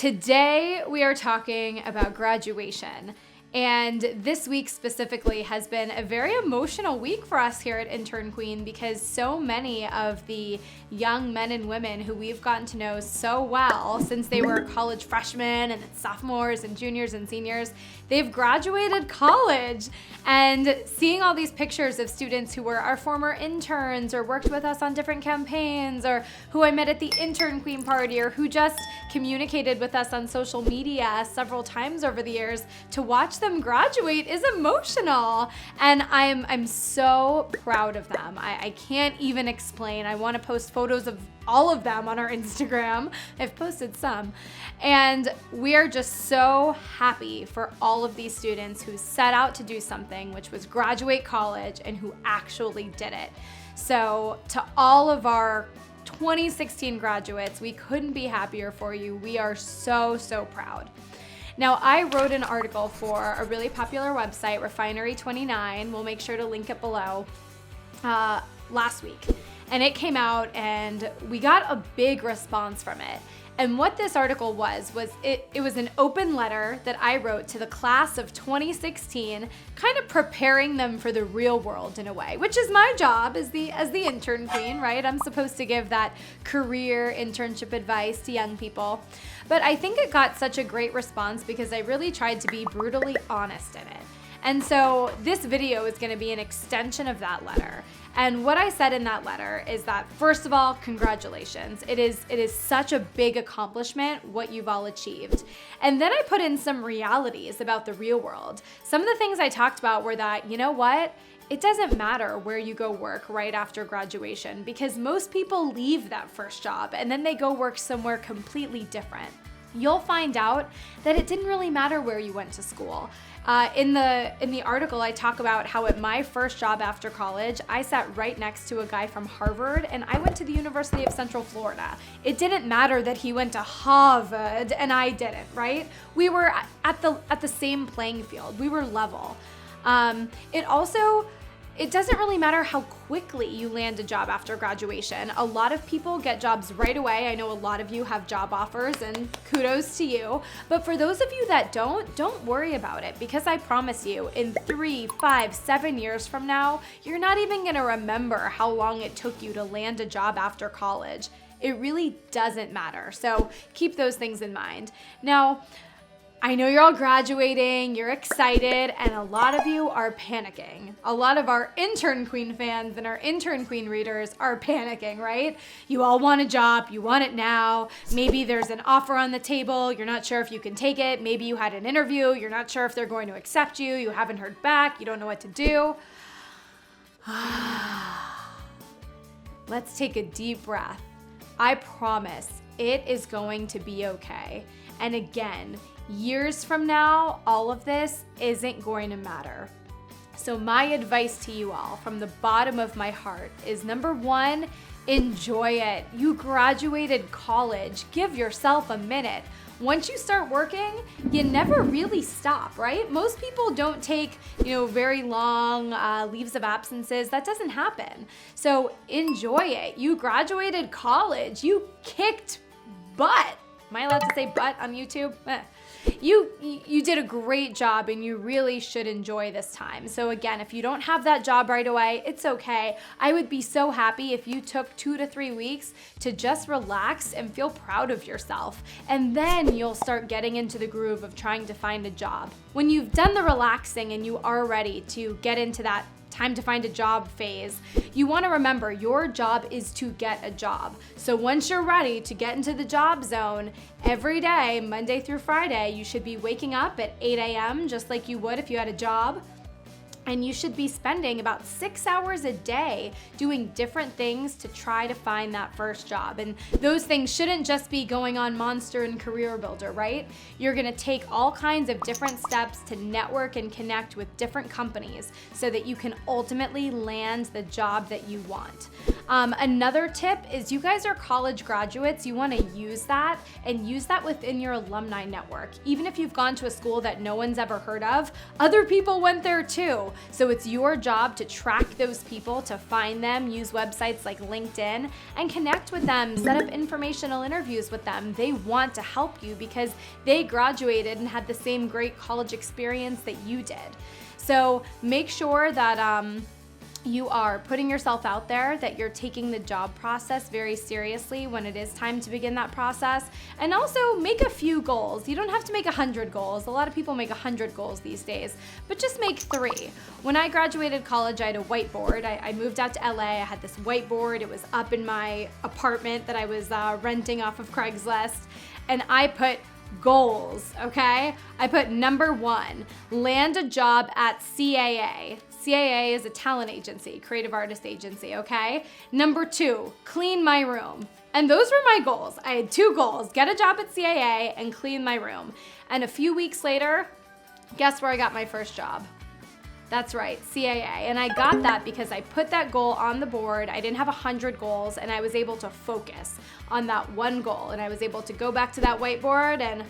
Today we are talking about graduation. And this week specifically has been a very emotional week for us here at Intern Queen because so many of the young men and women who we've gotten to know so well since they were college freshmen and sophomores and juniors and seniors, they've graduated college. And seeing all these pictures of students who were our former interns or worked with us on different campaigns or who I met at the Intern Queen party or who just communicated with us on social media several times over the years, to watch them graduate is emotional. And I'm so proud of them. I can't even explain. I want to post photos of all of them on our Instagram. I've posted some. And we are just so happy for all of these students who set out to do something, which was graduate college, and who actually did it. So to all of our 2016 graduates, we couldn't be happier for you. We are so, so proud. Now, I wrote an article for a really popular website, Refinery29. We'll make sure to link it below, last week. And it came out and we got a big response from it. And what this article was it was an open letter that I wrote to the class of 2016, kind of preparing them for the real world in a way, which is my job as the intern queen, right? I'm supposed to give that career internship advice to young people. But I think it got such a great response because I really tried to be brutally honest in it. And so this video is going to be an extension of that letter. And what I said in that letter is that, first of all, congratulations. It is such a big accomplishment what you've all achieved. And then I put in some realities about the real world. Some of the things I talked about were that, you know what? It doesn't matter where you go work right after graduation because most people leave that first job and then they go work somewhere completely different. You'll find out that it didn't really matter where you went to school. In the article, I talk about how at my first job after college, I sat right next to a guy from Harvard, and I went to the University of Central Florida. It didn't matter that he went to Harvard and I didn't, right? We were at the same playing field. We were level. It doesn't really matter how quickly you land a job after graduation. A lot of people get jobs right away. I know a lot of you have job offers, and kudos to you. But for those of you that don't worry about it, because I promise you, in 3, 5, 7 years from now, you're not even gonna remember how long it took you to land a job after college. It really doesn't matter. So keep those things in mind. Now, I know you're all graduating, you're excited, and a lot of you are panicking. A lot of our Intern Queen fans and our Intern Queen readers are panicking, right? You all want a job, you want it now. Maybe there's an offer on the table, you're not sure if you can take it. Maybe you had an interview, you're not sure if they're going to accept you, you haven't heard back, you don't know what to do. Let's take a deep breath. I promise it is going to be okay. And again, years from now, all of this isn't going to matter. So my advice to you all from the bottom of my heart is, number one, enjoy it. You graduated college. Give yourself a minute. Once you start working, you never really stop, right? Most people don't take, very long leaves of absences. That doesn't happen. So enjoy it. You graduated college. You kicked butt. Am I allowed to say butt on YouTube? You did a great job and you really should enjoy this time. So again, if you don't have that job right away, it's okay. I would be so happy if you took 2 to 3 weeks to just relax and feel proud of yourself. And then you'll start getting into the groove of trying to find a job. When you've done the relaxing and you are ready to get into that time to find a job phase, you want to remember your job is to get a job. So once you're ready to get into the job zone, every day, Monday through Friday, you should be waking up at 8 a.m. just like you would if you had a job. And you should be spending about 6 hours a day doing different things to try to find that first job. And those things shouldn't just be going on Monster and Career Builder, right? You're gonna take all kinds of different steps to network and connect with different companies so that you can ultimately land the job that you want. Another tip is, you guys are college graduates. You wanna use that and use that within your alumni network. Even if you've gone to a school that no one's ever heard of, other people went there too. you. So it's your job to track those people, to find them, use websites like LinkedIn, and connect with them, set up informational interviews with them. They want to help you because they graduated and had the same great college experience that you did. So make sure that you are putting yourself out there, that you're taking the job process very seriously when it is time to begin that process. And also make a few goals. You don't have to make 100 goals. A lot of people make 100 goals these days, but just make 3. When I graduated college, I had a whiteboard. I moved out to LA. I had this whiteboard. It was up in my apartment that I was renting off of Craigslist. And I put goals, okay? I put number 1, land a job at CAA. CAA is a talent agency, creative artist agency, okay? Number 2, clean my room. And those were my goals. I had 2 goals, get a job at CAA and clean my room. And a few weeks later, guess where I got my first job? That's right, CAA. And I got that because I put that goal on the board. I didn't have 100 goals, and I was able to focus on that one goal. And I was able to go back to that whiteboard and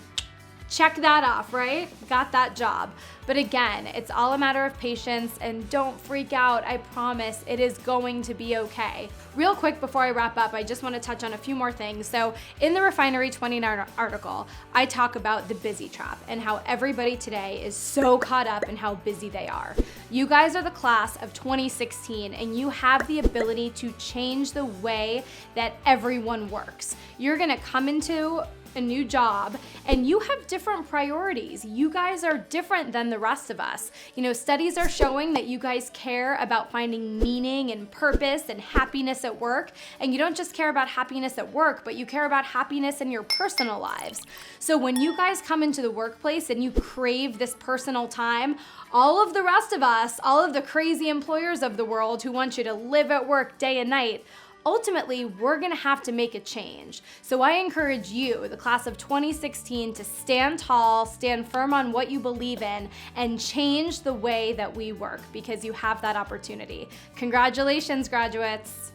check that off, right? Got that job. But again, it's all a matter of patience, and don't freak out. I promise it is going to be okay. Real quick before I wrap up, I just want to touch on a few more things. So in the Refinery 29 article, I talk about the busy trap and how everybody today is so caught up in how busy they are. You guys are the class of 2016, and you have the ability to change the way that everyone works. You're gonna come into a new job and you have different priorities. You guys are different than the rest of us. You know, studies are showing that you guys care about finding meaning and purpose and happiness at work. And you don't just care about happiness at work, but you care about happiness in your personal lives. So when you guys come into the workplace and you crave this personal time, all of the rest of us, all of the crazy employers of the world who want you to live at work day and night, ultimately, we're gonna have to make a change. So I encourage you, the class of 2016, to stand tall, stand firm on what you believe in, and change the way that we work, because you have that opportunity. Congratulations, graduates.